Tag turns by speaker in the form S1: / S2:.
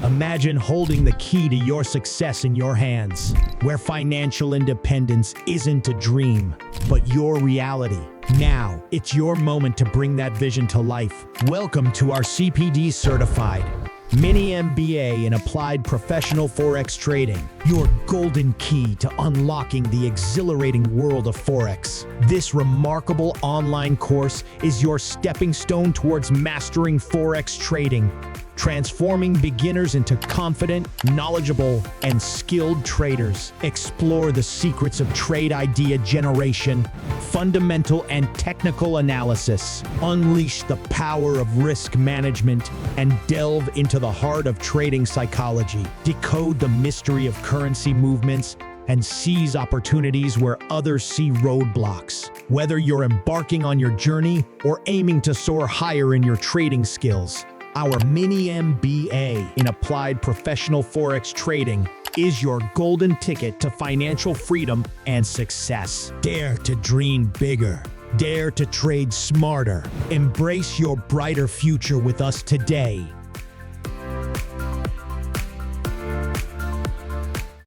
S1: Imagine holding the key to your success in your hands, where financial independence isn't a dream, but your reality. Now, it's your moment to bring that vision to life. Welcome to our CPD Certified Mini MBA in Applied Professional Forex Trading, your golden key to unlocking the exhilarating world of Forex. This remarkable online course is your stepping stone towards mastering Forex trading, transforming beginners into confident, knowledgeable, and skilled traders. Explore the secrets of trade idea generation, fundamental and technical analysis, unleash the power of risk management, and delve into the heart of trading psychology. Decode the mystery of currency movements and seize opportunities where others see roadblocks. Whether you're embarking on your journey or aiming to soar higher in your trading skills, our Mini MBA in Applied Professional Forex Trading is your golden ticket to financial freedom and success. Dare to dream bigger. Dare to trade smarter. Embrace your brighter future with us today.